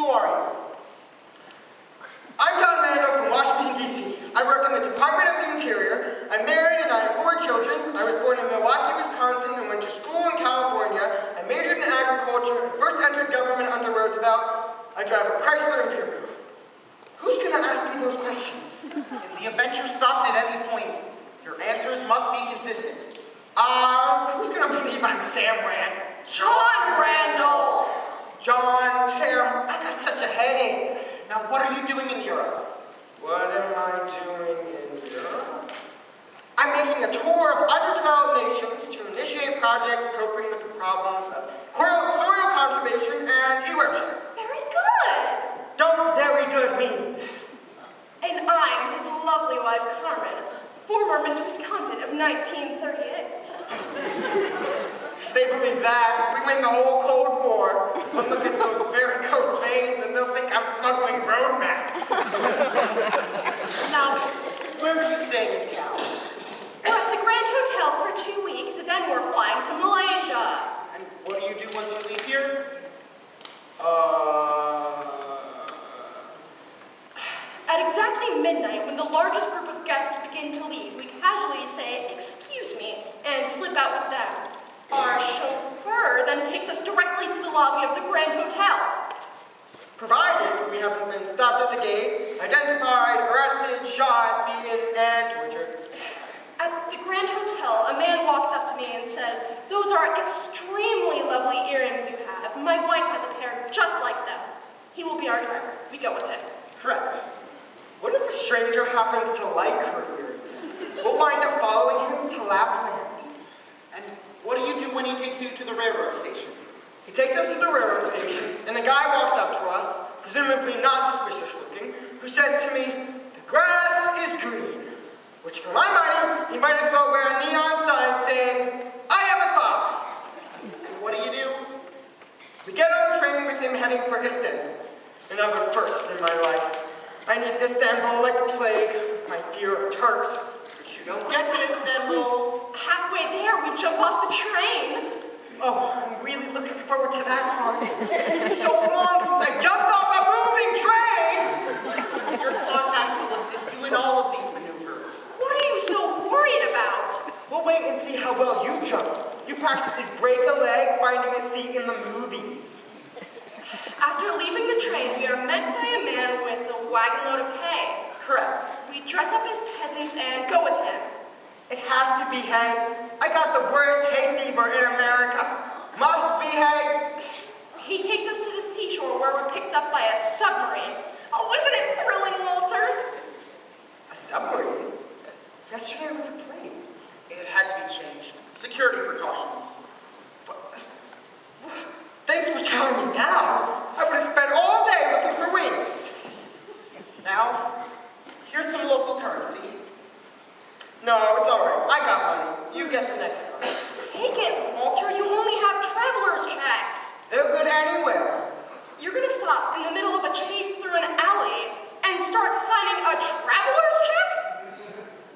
Who are you? I'm John Randall from Washington, D.C. I work in the Department of the Interior. I'm married and I have 4 children. I was born in Milwaukee, Wisconsin and went to school in California. I majored in agriculture and first entered government under Roosevelt. I drive a Chrysler Imperial. Who's going to ask me those questions? In the event you're stopped at any point, your answers must be consistent. Who's going to believe I'm Sam Rand? John Randall! John, Sam, I got such a headache. Now, what are you doing in Europe? What am I doing in Europe? I'm making a tour of underdeveloped nations to initiate projects coping with the problems of soil conservation and erosion. Very good. Don't very good mean. And I'm his lovely wife, Carmen, former Miss Wisconsin of 1938. If they believe that, we win the whole Cold War. But look at those varicose veins and they'll think I'm smuggling road maps. Now, where are you staying in town? We're at the Grand Hotel for 2 weeks, then we're flying to Malaysia. And what do you do once you leave here? At exactly midnight, when the largest group of guests begin to leave, we casually say, "Excuse me," and slip out with them. Our chauffeur then takes us directly to the lobby of the Grand Hotel. Provided we haven't been stopped at the gate, identified, arrested, shot, beaten, and tortured. At the Grand Hotel, a man walks up to me and says, "Those are extremely lovely earrings you have. My wife has a pair just like them." He will be our driver. We go with him. Correct. What if a stranger happens to like her earrings? We'll wind up following him to Lapland. And what do you do when he takes you to the railroad station? He takes us to the railroad station, and a guy walks up to us, presumably not suspicious looking, who says to me, "The grass is green." Which, for my money, he might as well wear a neon sign saying, "I have a thought." And what do? We get on the train with him heading for Istanbul. Another first in my life. I need Istanbul like the plague, with my fear of Turks. But you don't get to Istanbul. Halfway there, we jump off the train. Oh, I'm really looking forward to that part. It's so long since I jumped off a moving train! Your contact will assist you in all of these maneuvers. What are you so worried about? We'll wait and see how well you jump. You practically break a leg finding a seat in the movies. After leaving the train, we are met by a man with a wagon load of hay. Correct. We dress up as peasants and go with him. It has to be hay. I got the worst hay fever in America. Must be hay. He takes us to the seashore where we're picked up by a submarine. Oh, wasn't it thrilling, Walter? A submarine? Yesterday was a plane. It had to be changed. Security precautions. Thanks for telling me now. I would have spent all day looking for wings. Now, here's some local currency. No, it's all right. I got money. You get the next one. Take it, Walter. You only have traveler's checks. They're good anywhere. You're gonna stop in the middle of a chase through an alley and start signing a traveler's check?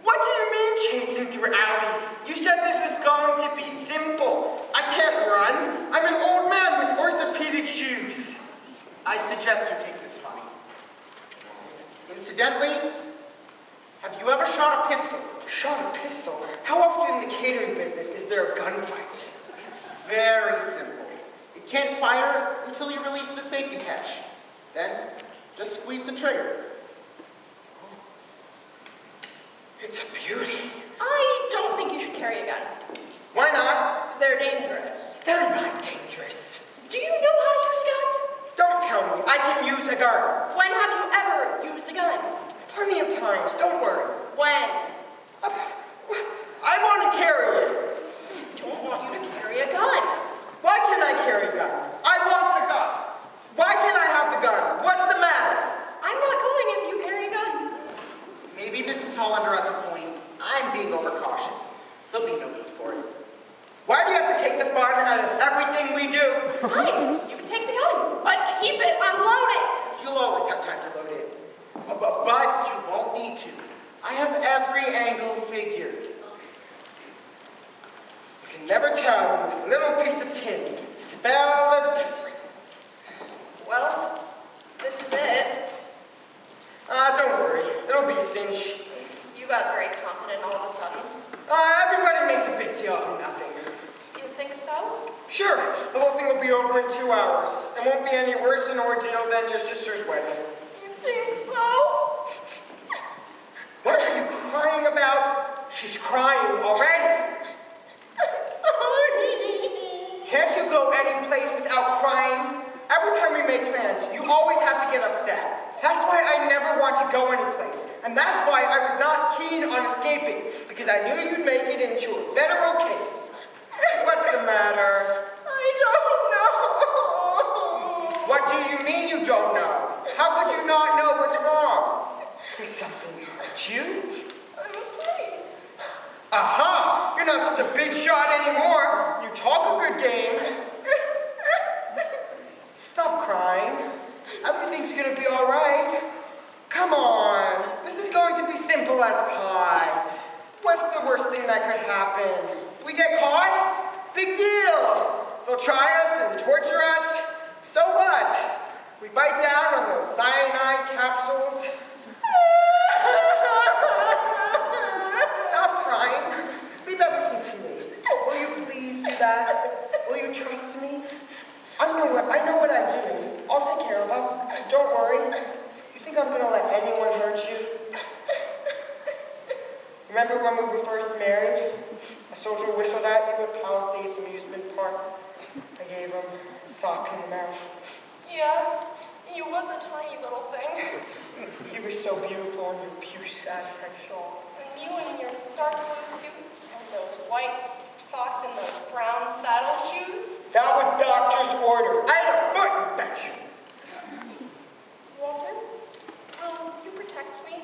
What do you mean chasing through alleys? You said this was going to be simple. I can't run. I'm an old man with orthopedic shoes. I suggest you take this money. Incidentally, have you ever shot a pistol? Shot a pistol? How often in the catering business is there a gunfight? It's very simple. It can't fire until you release the safety catch. Then, just squeeze the trigger. It's a beauty. I don't think you should carry a gun. Why not? They're dangerous. They're not dangerous. Do you know how to use a gun? Don't tell me. I can use a gun. When have you ever used a gun? Plenty of times. Don't worry. When? I want to carry it. I don't want you to carry a gun. Why can't I carry a gun? I want a gun. Why can't I have the gun? What's the matter? I'm not going if you carry a gun. Maybe Mrs. Hollander has a point. I'm being overcautious. There'll be no need for it. Why do you have to take the fun out of everything we do? Fine, you can take the gun, but keep it unloaded. You'll always have time to load it. But you won't need to. I have every angle figured. You can never tell when this little piece of tin can spell the difference. Well, cinch. You got very confident all of a sudden. Everybody makes a big deal out of nothing. You think so? Sure, the whole thing will be over in 2 hours. It won't be any worse an ordeal than your sister's wedding. You think so? What are you crying about? She's crying already. I'm sorry. Can't you go any place without crying? Every time we make plans, you always have to get upset. That's why I never want to go any place. And that's why I was not keen on escaping, because I knew you'd make it into a federal case. What's the matter? I don't know. What do you mean you don't know? How could you not know what's wrong? Did something hurt you? I'm afraid. Aha! You're not such a big shot anymore. You talk a good game. Stop crying. Everything's gonna be all right. Come on. This is going to be simple as pie. What's the worst thing that could happen? We get caught? Big deal. They'll try us and torture us. So what? We bite down on those cyanide capsules. Stop crying. Leave everything to me. Will you please do that? Will you trust me? I know what I'm doing. I'll take care of us. Don't worry. You think I'm gonna let anyone hurt you? Remember when we were first married? A soldier whistled at you at Palisades Amusement Park. I gave him a sock in the mouth. Yeah, he was a tiny little thing. You were so beautiful in your puce Aztec shawl. And you in your dark blue suit and those white socks and those brown saddle shoes. That was doctor's orders. I had a foot infection. Walter, will you protect me?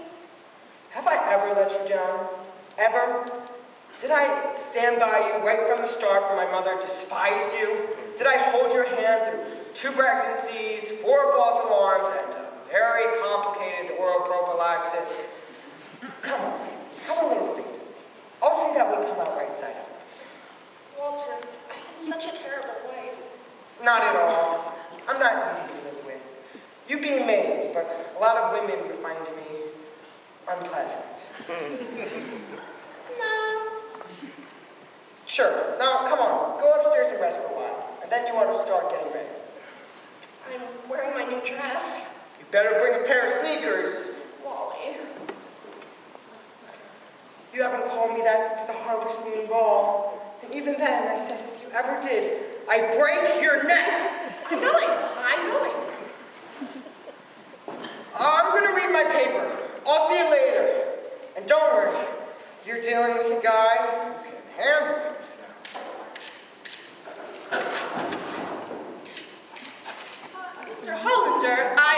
Have I ever let you down? Ever? Did I stand by you right from the start when my mother despised you? Did I hold your hand through 2 pregnancies, 4 false alarms, and a very complicated oral prophylaxis? Come on, have a little faith. I'll see that we come out right side up. Walter, I'm in such a terrible way. Not at all. I'm not easy to live with. You'd be amazed, but a lot of women would find me unpleasant. No. Sure. Now, come on. Go upstairs and rest for a while. And then you ought to start getting ready. I'm wearing my new dress. You better bring a pair of sneakers. Wally. You haven't called me that since the Harvest Moon Ball. And even then, I said if you ever did, I'd break your neck. I'm going. I'm going. I'm going to read my paper. I'll see you later. And don't worry. You're dealing with a guy who can handle himself. Mr. Hollander, I